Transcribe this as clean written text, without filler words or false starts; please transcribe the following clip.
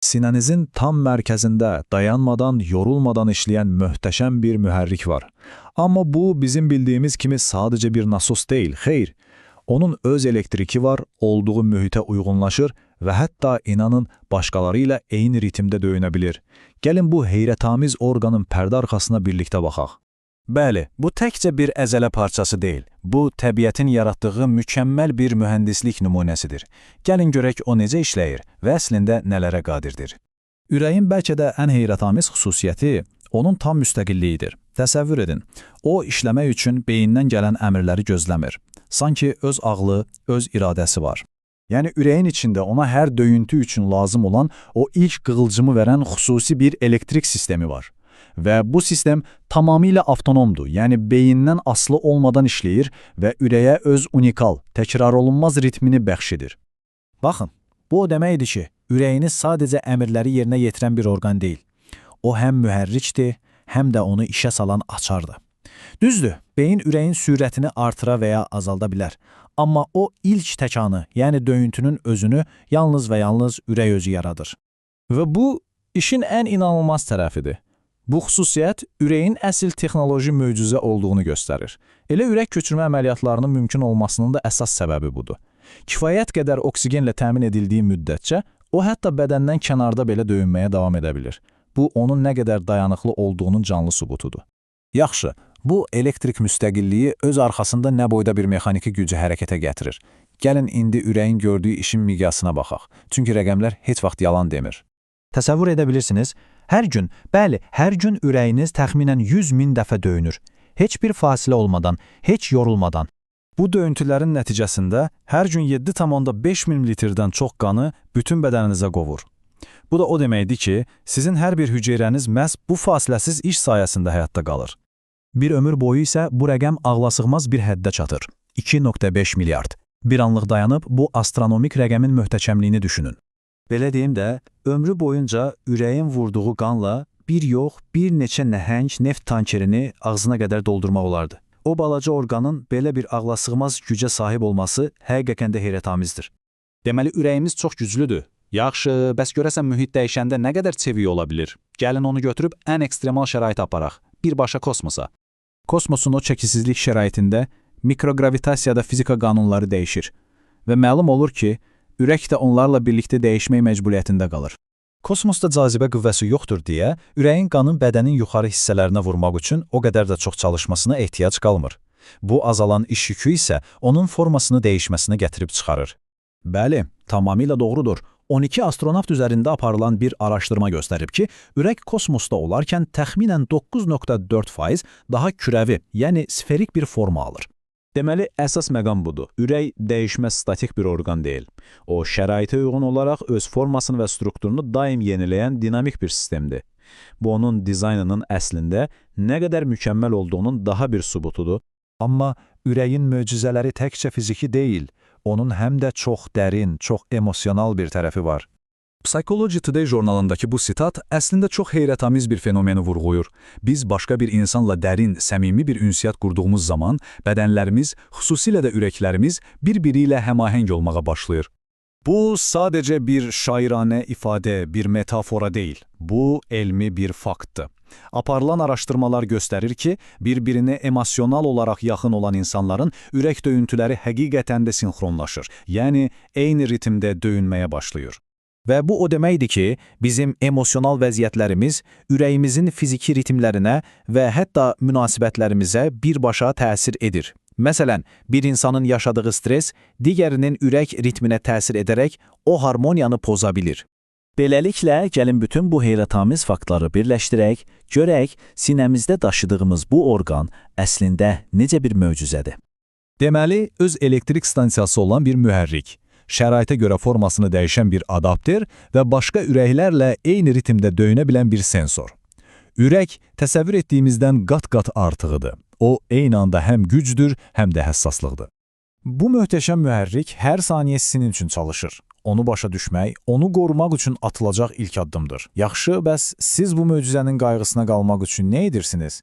Sinənizin tam mərkəzində dayanmadan, yorulmadan işləyən möhtəşəm bir mühərrik var. Amma bu, bizim bildiyimiz kimi sadəcə bir nasos deyil, xeyr. Onun öz elektriki var, olduğu mühitə uyğunlaşır və hətta inanın başqaları ilə eyni ritmdə döyünə bilir. Gəlin bu heyrətamiz orqanın pərdə arxasına birlikdə baxaq. Bəli, bu təkcə bir əzələ parçası deyil. Bu, təbiətin yaratdığı mükəmməl bir mühəndislik nümunəsidir. Gəlin görək o necə işləyir və əslində nələrə qadirdir. Ürəyin bəlkə də ən heyrətamiz xüsusiyyəti onun tam müstəqilliyidir. Təsəvvür edin, o işləmək üçün beyindən gələn əmrləri gözləmir. Sanki öz ağlı, öz iradəsi var. Yəni ürəyin içində ona hər döyüntü üçün lazım olan o ilk qığılcımı verən xüsusi bir elektrik sistemi var. Və bu sistem tamamilə avtonomdur, yəni beyindən asılı olmadan işləyir və ürəyə öz unikal, təkrar olunmaz ritmini bəxş edir. Baxın, bu o deməkdir ki, ürəyiniz sadəcə əmrləri yerinə yetirən bir orqan deyil. O həm mühərrikdir, həm də onu işə salan açardır. Düzdür, beyin ürəyin sürətini artıra və ya azalda bilər. Amma o ilk təkanı, yəni döyüntünün özünü yalnız və yalnız ürək özü yaradır. Və bu, işin ən inanılmaz tərəfidir. Bu xüsusiyyət ürəyin əsl texnoloji möcüzə olduğunu göstərir. Elə ürək köçürmə əməliyyatlarının mümkün olmasının da əsas səbəbi budur. Kifayət qədər oksigenlə təmin edildiyi müddətcə, o hətta bədəndən kənarda belə döyünməyə davam edə bilir. Bu, onun nə qədər dayanıqlı olduğunun canlı sübutudur. Yaxşı, bu elektrik müstəqilliyi öz arxasında nə boyda bir mexaniki gücü hərəkətə gətirir. Gəlin indi ürəyin gördüyü işin miqyasına baxaq. Çünki rəqəmlər heç vaxt yalan demir. Təsəvvür edə bilirsiniz, hər gün, bəli, hər gün ürəyiniz təxminən 100 min dəfə döyünür. Heç bir fasilə olmadan, heç yorulmadan. Bu döyüntülərin nəticəsində hər gün 7,5 min litrdən çox qanı bütün bədəninizə qovur. Bu da o deməkdir ki, sizin hər bir hüceyrəniz məhz bu fasiləsiz iş sayəsində həyatda qalır. Bir ömür boyu isə bu rəqəm ağlasığmaz bir həddə çatır. 2,5 milyard. Bir anlıq dayanıb bu astronomik rəqəmin möhtəşəmliyini düşünün. Belə deyim də, ömrü boyunca ürəyin vurduğu qanla bir yox, bir neçə nəhəng neft tankerini ağzına qədər doldurmaq olardı. O balaca orqanın belə bir ağlasığmaz gücə sahib olması həqiqətən də heyrətamizdir. Deməli, ürəyimiz çox güclüdür. Yaxşı, bəs görəsən mühit dəyişəndə nə qədər çevik ola bilir? Gəlin onu götürüb ən ekstremal şərait aparaq, birbaşa kosmosa. Kosmosun o çəkisizlik şəraitində mikrogravitasiyada fizika qanunları dəyişir və məlum olur ki, ürək də onlarla birlikdə dəyişmək məcburiyyətində qalır. Kosmosda cazibə qüvvəsi yoxdur deyə, ürəyin qanın bədənin yuxarı hissələrinə vurmaq üçün o qədər də çox çalışmasına ehtiyac qalmır. Bu azalan iş yükü isə onun formasını dəyişməsinə gətirib çıxarır. Bəli, tamamilə doğrudur. 12 astronavt üzərində aparılan bir araşdırma göstərib ki, ürək kosmosda olarkən təxminən 9,4% daha kürəvi, yəni sferik bir forma alır. Deməli, əsas məqam budur. Ürək dəyişməz statik bir orqan deyil. O, şəraitə uyğun olaraq öz formasını və strukturunu daim yeniləyən dinamik bir sistemdir. Bu, onun dizaynının əslində nə qədər mükəmməl olduğunun daha bir sübutudur. Amma ürəyin möcüzələri təkcə fiziki deyil, onun həm də çox dərin, çox emosional bir tərəfi var. Psychology Today jurnalındakı bu sitat əslində çox heyrətamiz bir fenomeni vurğuyur. Biz başqa bir insanla dərin, səmimi bir ünsiyyət qurduğumuz zaman bədənlərimiz, xüsusilə də ürəklərimiz bir-biri ilə həmahəng olmağa başlayır. Bu sadəcə bir şairanə ifadə, bir metafora deyil. Bu, elmi bir faktdır. Aparılan araşdırmalar göstərir ki, bir-birinə emosional olaraq yaxın olan insanların ürək döyüntüləri həqiqətən də sinxronlaşır, yəni eyni ritmdə döyünməyə başlayır. Və bu o deməkdir ki, bizim emosional vəziyyətlərimiz ürəyimizin fiziki ritmlərinə və hətta münasibətlərimizə birbaşa təsir edir. Məsələn, bir insanın yaşadığı stres digərinin ürək ritminə təsir edərək o harmoniyanı poza bilir. Beləliklə, gəlin bütün bu heyrətamiz faktları birləşdirək, görək, sinəmizdə daşıdığımız bu orqan əslində necə bir möcüzədir. Deməli, öz elektrik stansiyası olan bir mühərrik, şəraitə görə formasını dəyişən bir adapter və başqa ürəklərlə eyni ritmdə döyünə bilən bir sensor. Ürək təsəvvür etdiyimizdən qat-qat artığıdır. O, eyni anda həm gücdür, həm də həssaslıqdır. Bu möhtəşəm mühərrik hər saniyə sizin üçün çalışır. Onu başa düşmək, onu qorumaq üçün atılacaq ilk addımdır. Yaxşı, bəs siz bu möcüzənin qayğısına qalmaq üçün nə edirsiniz?